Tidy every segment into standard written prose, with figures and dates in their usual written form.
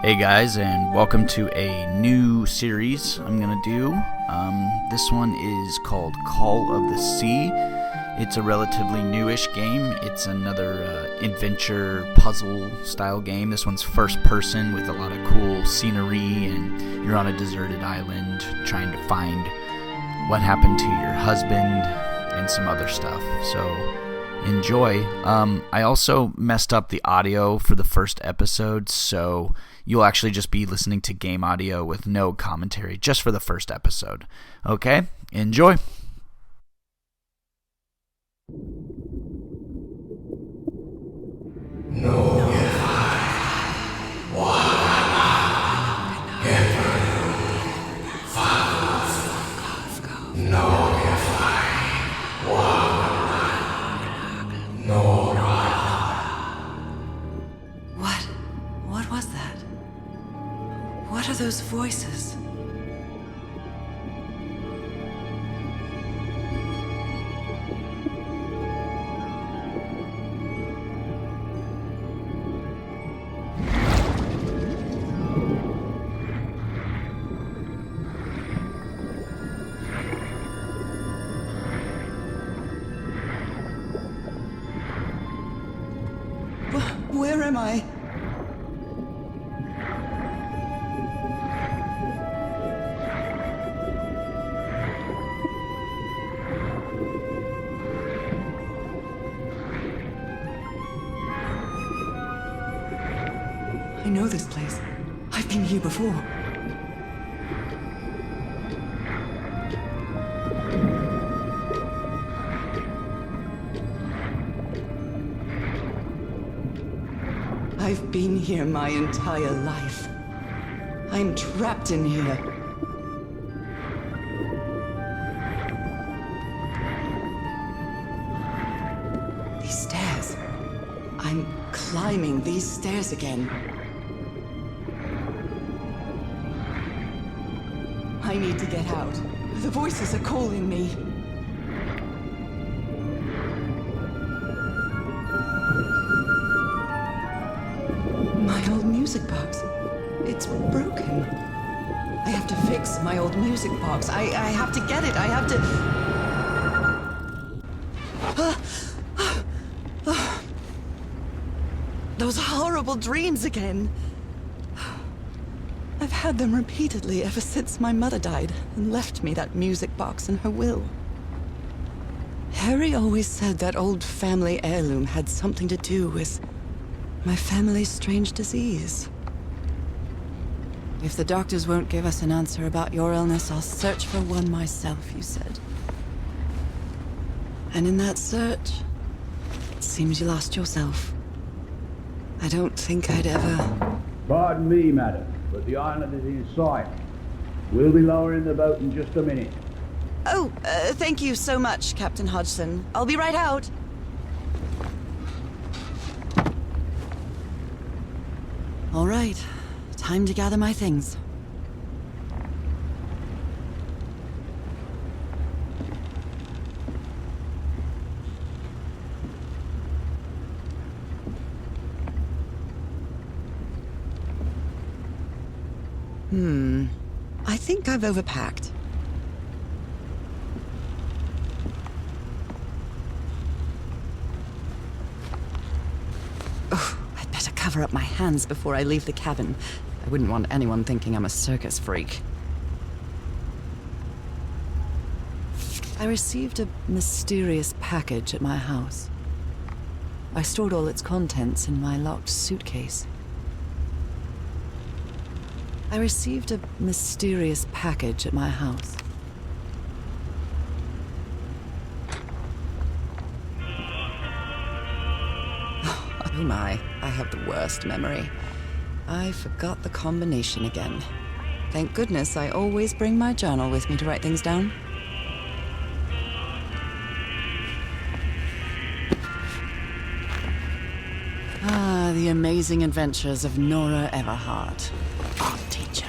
Hey guys, and welcome to a new series I'm gonna do. This one is called Call of the Sea. It's a relatively newish game. It's another adventure puzzle style game. This one's first person with a lot of cool scenery, and you're on a deserted island trying to find what happened to your husband and some other stuff. So enjoy. I also messed up the audio for the first episode, so you'll actually just be listening to game audio with no commentary, just for the first episode. Okay? Enjoy! What was that? What are those voices? Where am I? I know this place. I've been here before. I've been here my entire life. I'm trapped in here. These stairs. I'm climbing these stairs again. I need to get out. The voices are calling me. My old music box. It's broken. I have to fix my old music box. I have to get it. I have to... Those horrible dreams again. I've had them repeatedly ever since my mother died and left me that music box in her will. Harry always said that old family heirloom had something to do with my family's strange disease. If the doctors won't give us an answer about your illness, I'll search for one myself, you said. And in that search, it seems you lost yourself. I don't think I'd ever... Pardon me, madam, but the island is in sight. We'll be lowering the boat in just a minute. Oh, thank you so much, Captain Hodgson. I'll be right out. All right, time to gather my things. I think I've overpacked. Oh, I'd better cover up my hands before I leave the cabin. I wouldn't want anyone thinking I'm a circus freak. I received a mysterious package at my house. I stored all its contents in my locked suitcase. I received a mysterious package at my house. Oh my, I have the worst memory. I forgot the combination again. Thank goodness I always bring my journal with me to write things down. Ah, the amazing adventures of Nora Everhart. Teacher.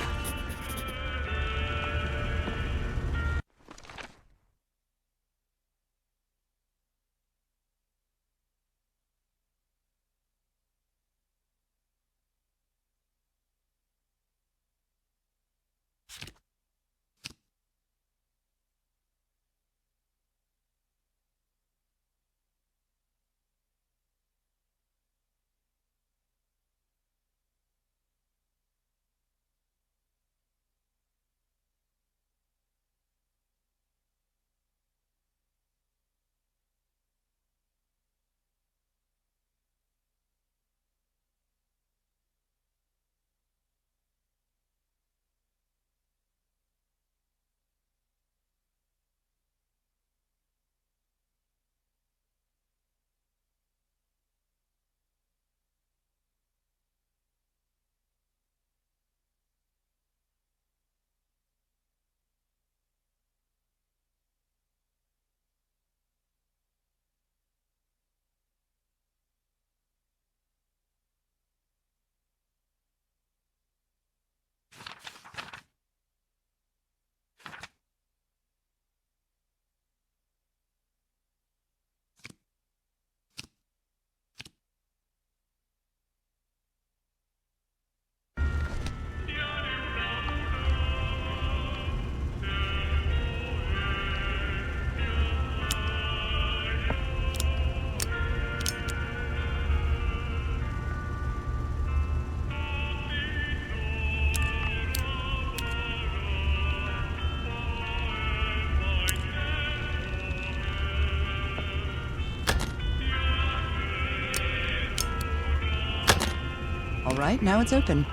All right, now it's open.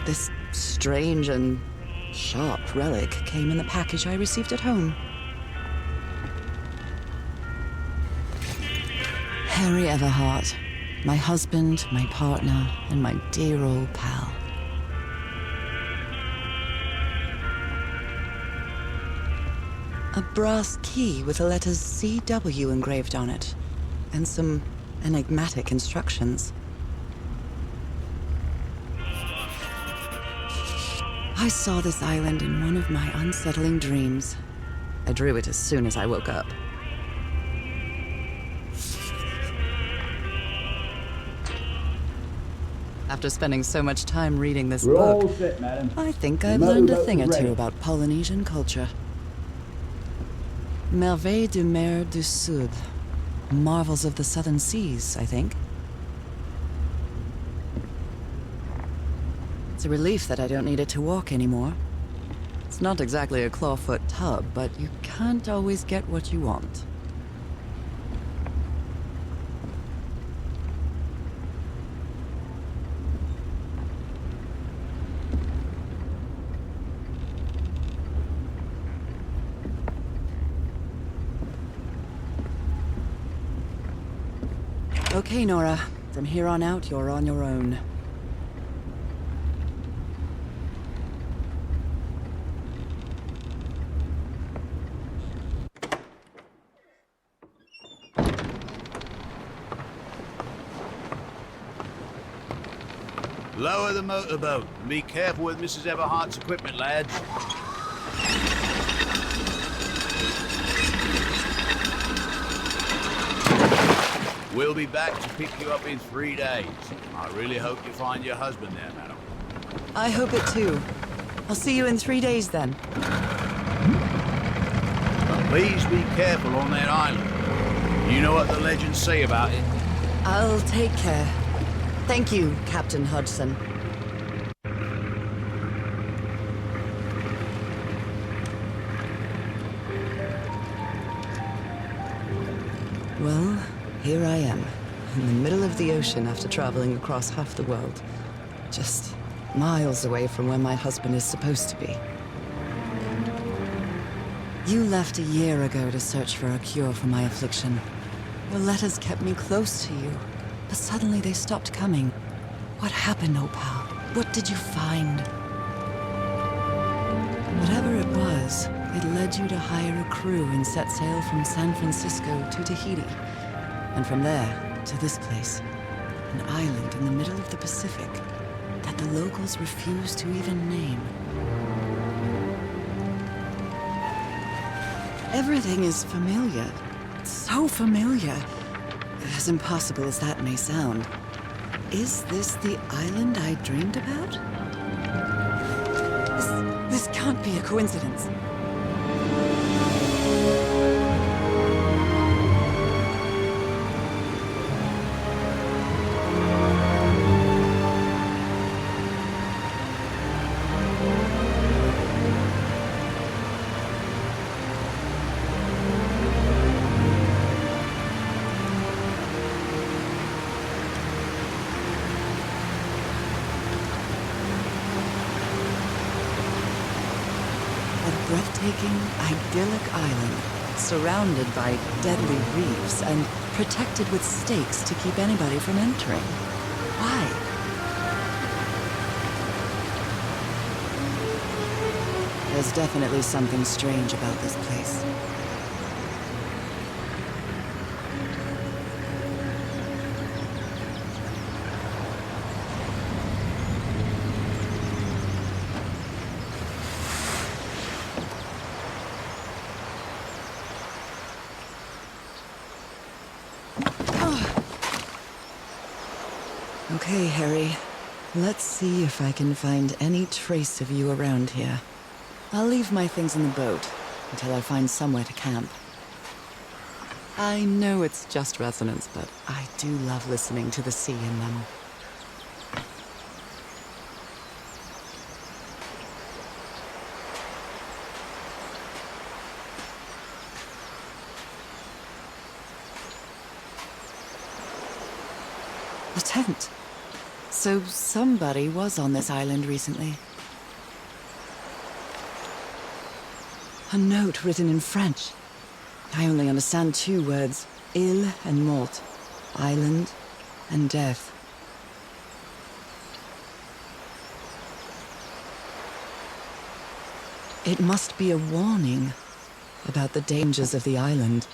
This strange and sharp relic came in the package I received at home. Harry Everhart, my husband, my partner, and my dear old pal. A brass key with the letters CW engraved on it, and some enigmatic instructions. I saw this island in one of my unsettling dreams. I drew it as soon as I woke up. After spending so much time reading this We're book, all set, madam. I think The I've learned a motorboat thing is or ready. two about Polynesian culture. Merveilles de mer du Sud. Marvels of the Southern Seas, I think. It's a relief that I don't need it to walk anymore. It's not exactly a clawfoot tub, but you can't always get what you want. Okay, Nora. From here on out, you're on your own. Lower the motorboat and be careful with Mrs. Everhart's equipment, lads. We'll be back to pick you up in 3 days. I really hope you find your husband there, madam. I hope it too. I'll see you in 3 days then. But please be careful on that island. You know what the legends say about it. I'll take care. Thank you, Captain Hodgson. Well, here I am, in the middle of the ocean after traveling across half the world. Just miles away from where my husband is supposed to be. You left a year ago to search for a cure for my affliction. Your letters kept me close to you, but suddenly they stopped coming. What happened, Opal? What did you find? Whatever it was, it led you to hire a crew and set sail from San Francisco to Tahiti. And from there, to this place. An island in the middle of the Pacific that the locals refuse to even name. Everything is familiar. So familiar. As impossible as that may sound. Is this the island I dreamed about? This can't be a coincidence. Breathtaking, idyllic island, surrounded by deadly reefs and protected with stakes to keep anybody from entering. Why? There's definitely something strange about this place. Okay, Harry. Let's see if I can find any trace of you around here. I'll leave my things in the boat until I find somewhere to camp. I know it's just resonance, but I do love listening to the sea in them. A tent. So somebody was on this island recently. A note written in French. I only understand 2 words. Île and mort. Island and death. It must be a warning about the dangers of the island.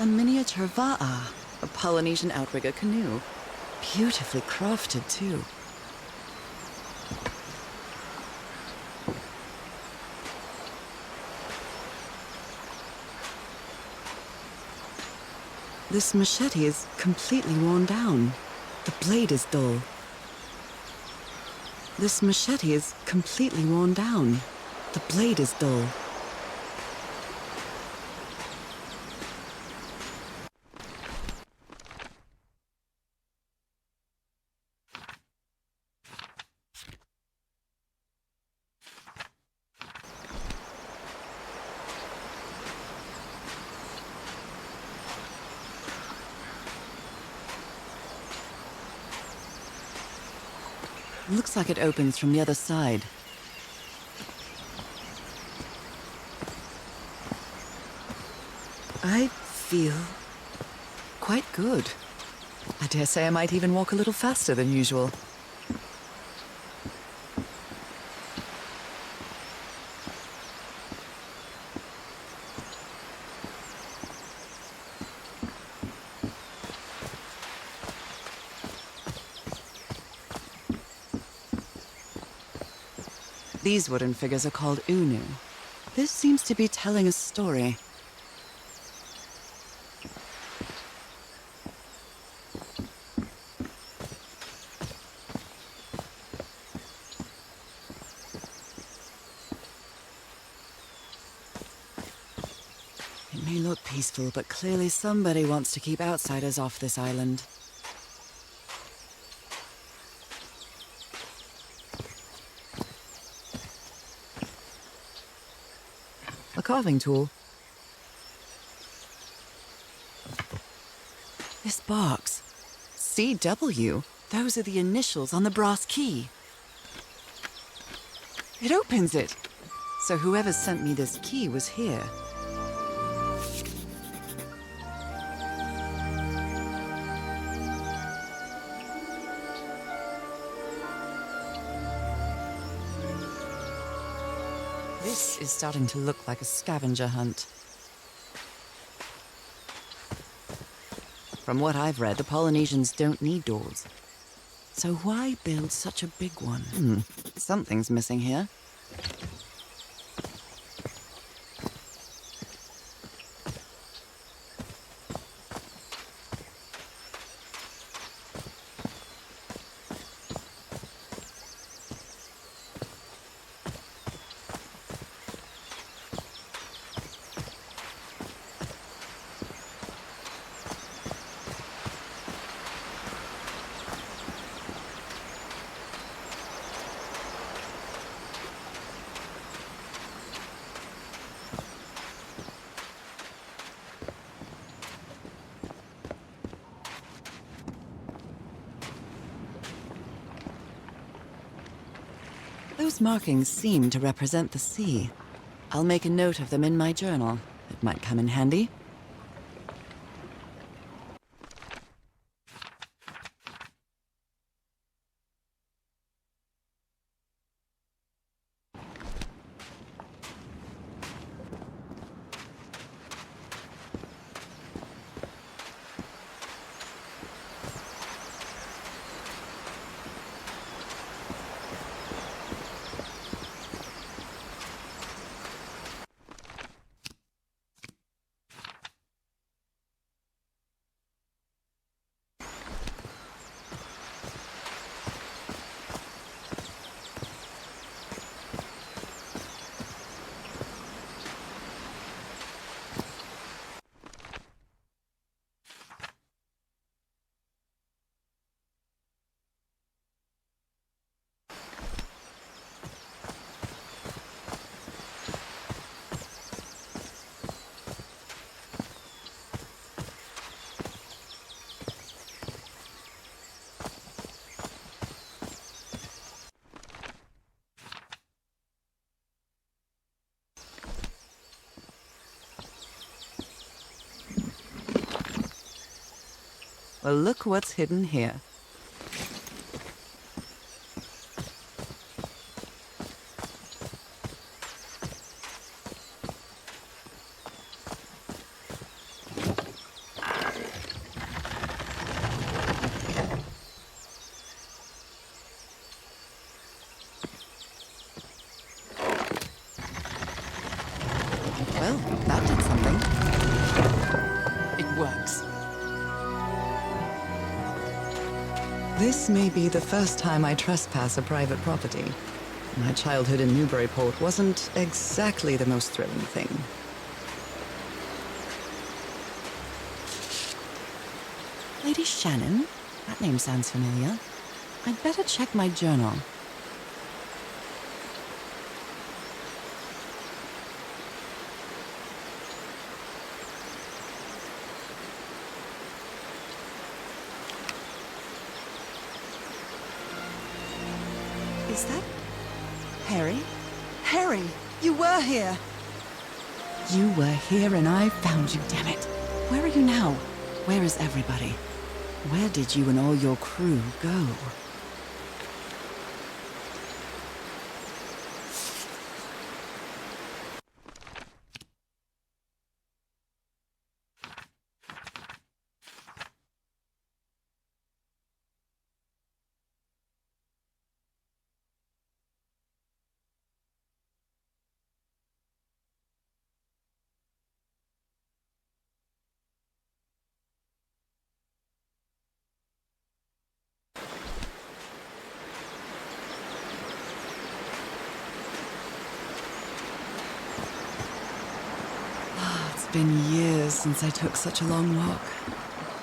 A miniature va'a, a Polynesian outrigger canoe. Beautifully crafted, too. This machete is completely worn down. The blade is dull. This machete is completely worn down. The blade is dull. Looks like it opens from the other side. I feel quite good. I dare say I might even walk a little faster than usual. These wooden figures are called unu. This seems to be telling a story. It may look peaceful, but clearly somebody wants to keep outsiders off this island. A carving tool. This box. CW. Those are the initials on the brass key. It opens it. So whoever sent me this key was here. This is starting to look like a scavenger hunt. From what I've read, the Polynesians don't need doors. So why build such a big one? Something's missing here. Those markings seem to represent the sea. I'll make a note of them in my journal. It might come in handy. Well, look what's hidden here. Well, that did something. It works. This may be the first time I trespass a private property. My childhood in Newburyport wasn't exactly the most thrilling thing. Lady Shannon? That name sounds familiar. I'd better check my journal. Is that Harry? Harry, you were here! You were here and I found you, damn it. Where are you now? Where is everybody? Where did you and all your crew go? It's been years since I took such a long walk.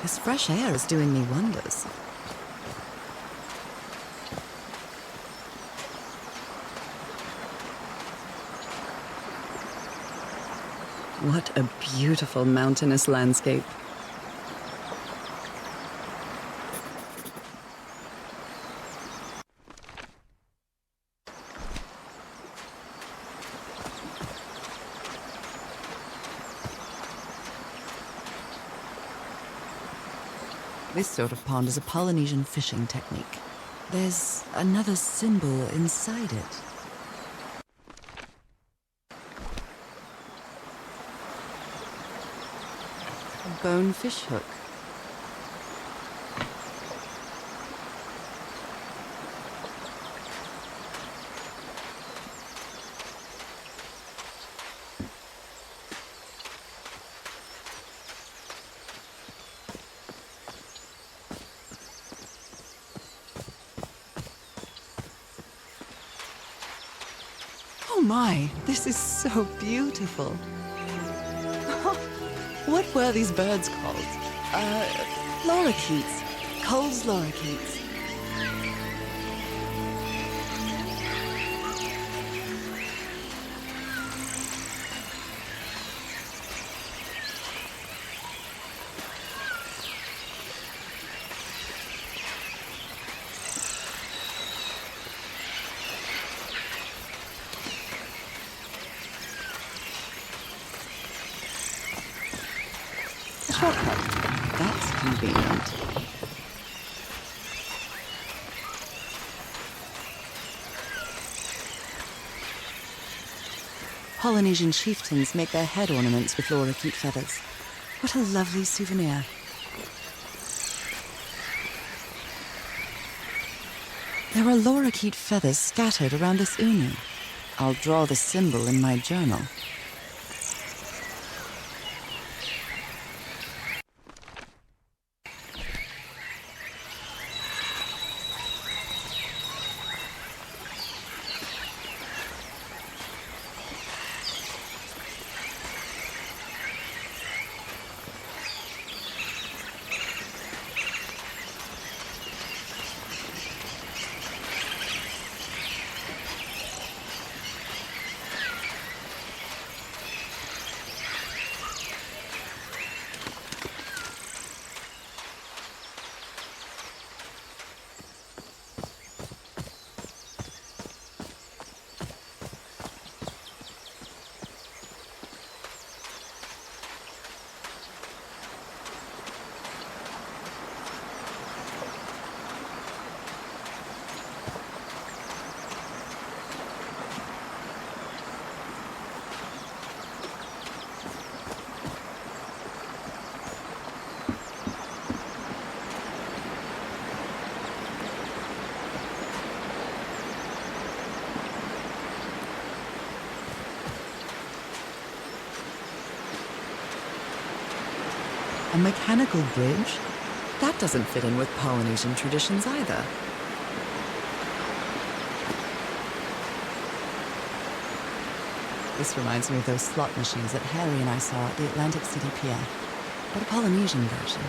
This fresh air is doing me wonders. What a beautiful mountainous landscape. This sort of pond is a Polynesian fishing technique. There's another symbol inside it. A bone fish hook. Oh my, this is so beautiful. What were these birds called? Lorikeets. Cole's lorikeets. Shortcut. That's convenient. Polynesian chieftains make their head ornaments with lorikeet feathers. What a lovely souvenir. There are lorikeet feathers scattered around this unu. I'll draw the symbol in my journal. A mechanical bridge? That doesn't fit in with Polynesian traditions either. This reminds me of those slot machines that Harry and I saw at the Atlantic City Pier, but a Polynesian version.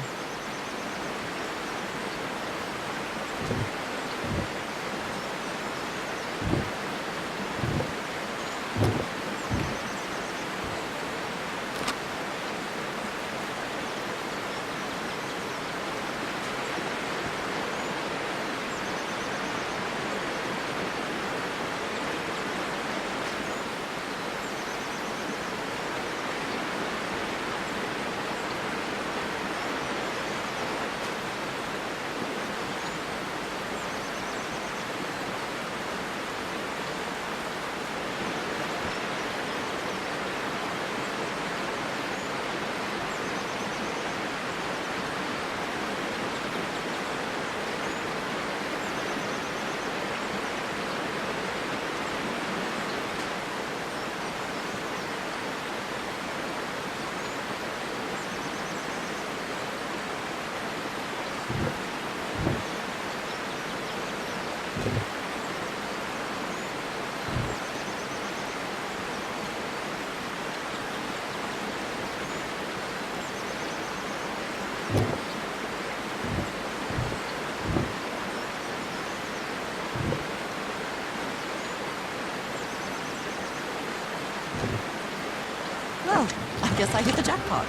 Well, I guess I hit the jackpot.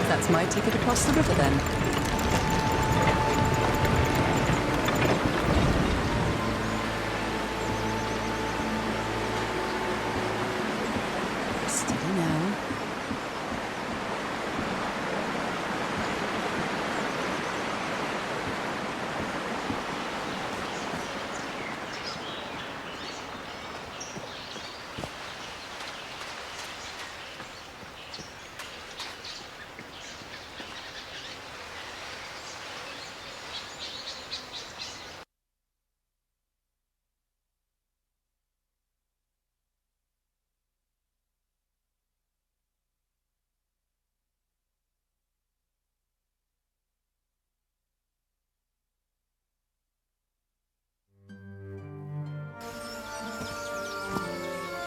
That's my ticket across the river then. Steady now.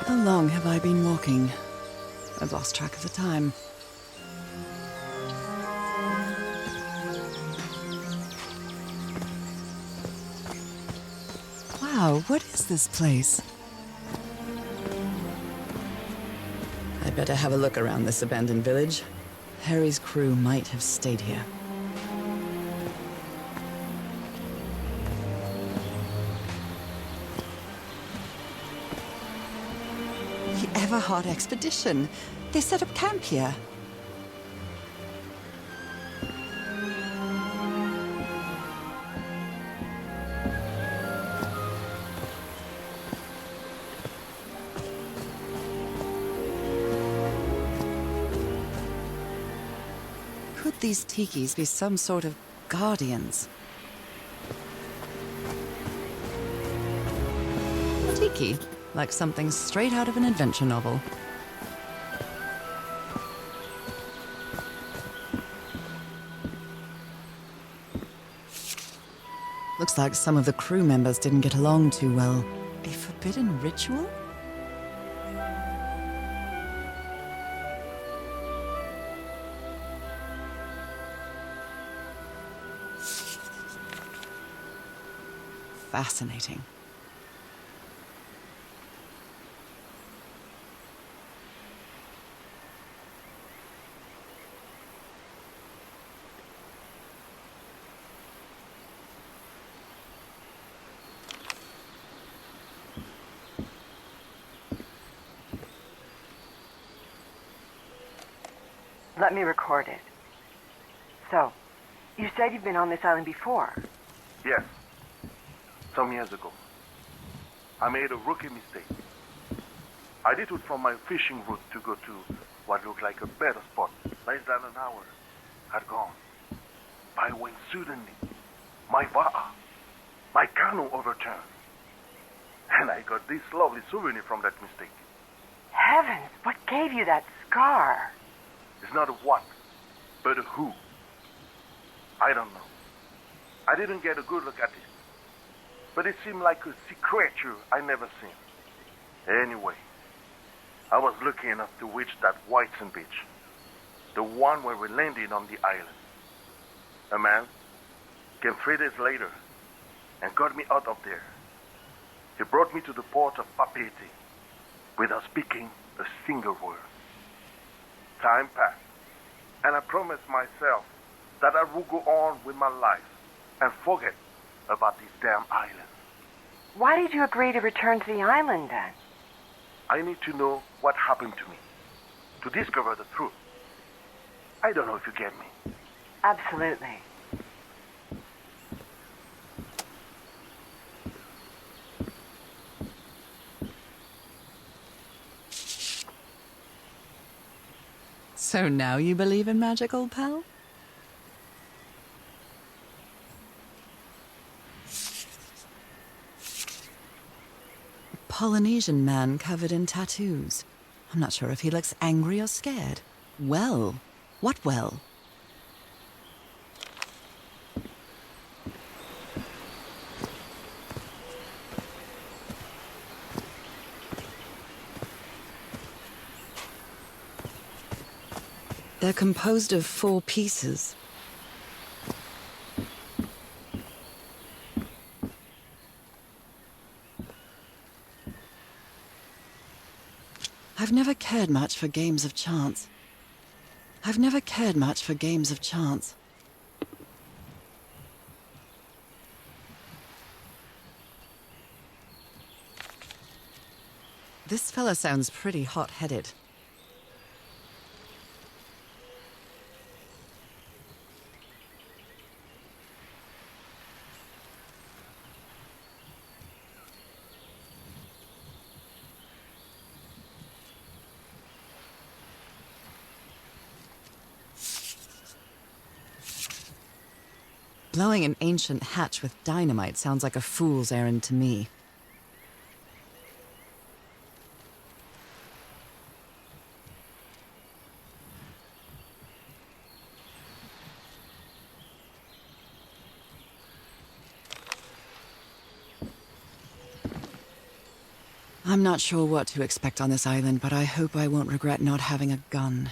How long have I been walking? I've lost track of the time. Wow, what is this place? I'd better have a look around this abandoned village. Harry's crew might have stayed here. The Everhard expedition. They set up camp here. Could these tikis be some sort of guardians? A tiki, like something straight out of an adventure novel. Looks like some of the crew members didn't get along too well. A forbidden ritual? Fascinating. Let me record it. So, you said you've been on this island before. Yes. Some years ago. I made a rookie mistake. I detoed from my fishing route to go to what looked like a better spot. Less than an hour had gone by when suddenly my va'a, my canoe overturned. And I got this lovely souvenir from that mistake. Heavens, what gave you that scar? It's not a what, but a who. I don't know. I didn't get a good look at it. But it seemed like a sea creature I never seen. Anyway, I was lucky enough to reach that white sand beach. The one where we landed on the island. A man came 3 days later and got me out of there. He brought me to the port of Papeete without speaking a single word. Time passed, and I promised myself that I would go on with my life and forget about this damn island. Why did you agree to return to the island then? I need to know what happened to me, to discover the truth. I don't know if you get me. Absolutely. So now you believe in magic, old pal? A Polynesian man covered in tattoos. I'm not sure if he looks angry or scared. Well, what well? They're composed of 4 pieces. I've never cared much for games of chance. This fella sounds pretty hot-headed. Blowing an ancient hatch with dynamite sounds like a fool's errand to me. I'm not sure what to expect on this island, but I hope I won't regret not having a gun.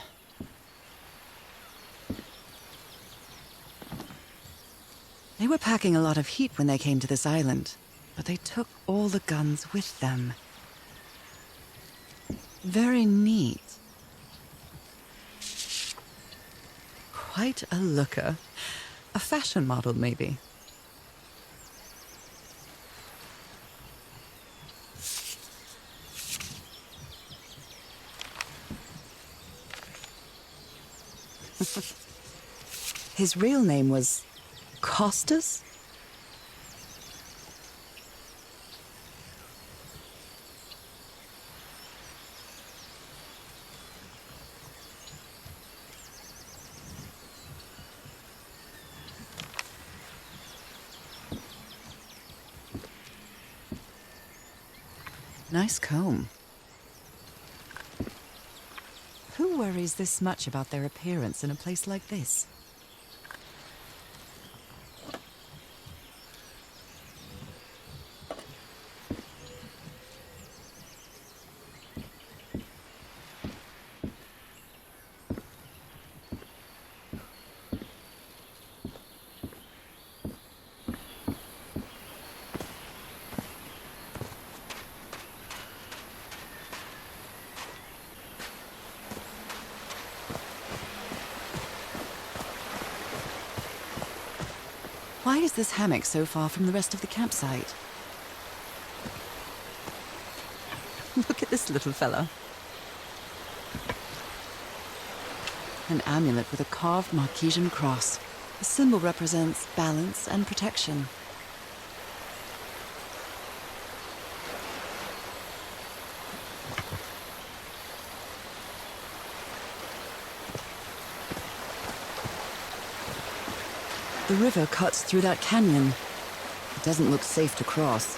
They were packing a lot of heat when they came to this island, but they took all the guns with them. Very neat. Quite a looker. A fashion model, maybe. His real name was Costas? Nice comb. Who worries this much about their appearance in a place like this? Why is this hammock so far from the rest of the campsite? Look at this little fella. An amulet with a carved Marquesian cross. The symbol represents balance and protection. The river cuts through that canyon. It doesn't look safe to cross.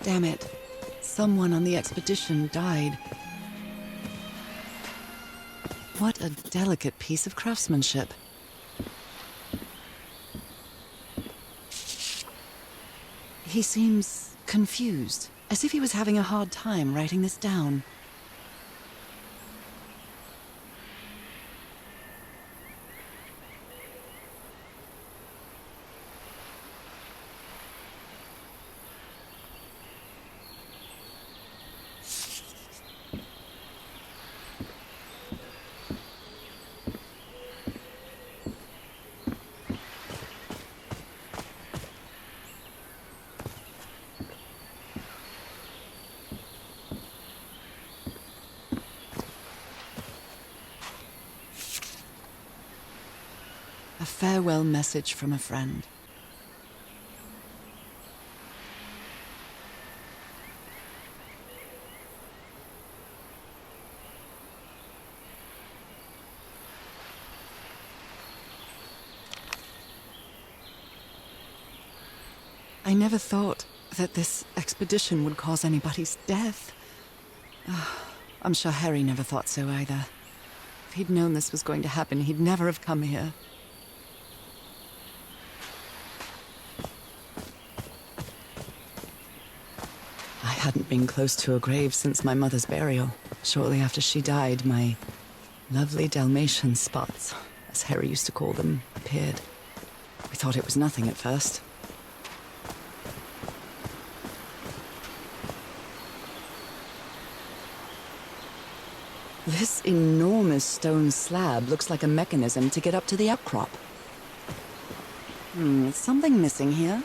Damn it. Someone on the expedition died. What a delicate piece of craftsmanship. He seems confused, as if he was having a hard time writing this down. A farewell message from a friend. I never thought that this expedition would cause anybody's death. I'm sure Harry never thought so either. If he'd known this was going to happen, he'd never have come here. I hadn't been close to a grave since my mother's burial. Shortly after she died, my lovely Dalmatian spots, as Harry used to call them, appeared. We thought it was nothing at first. This enormous stone slab looks like a mechanism to get up to the outcrop. Something missing here.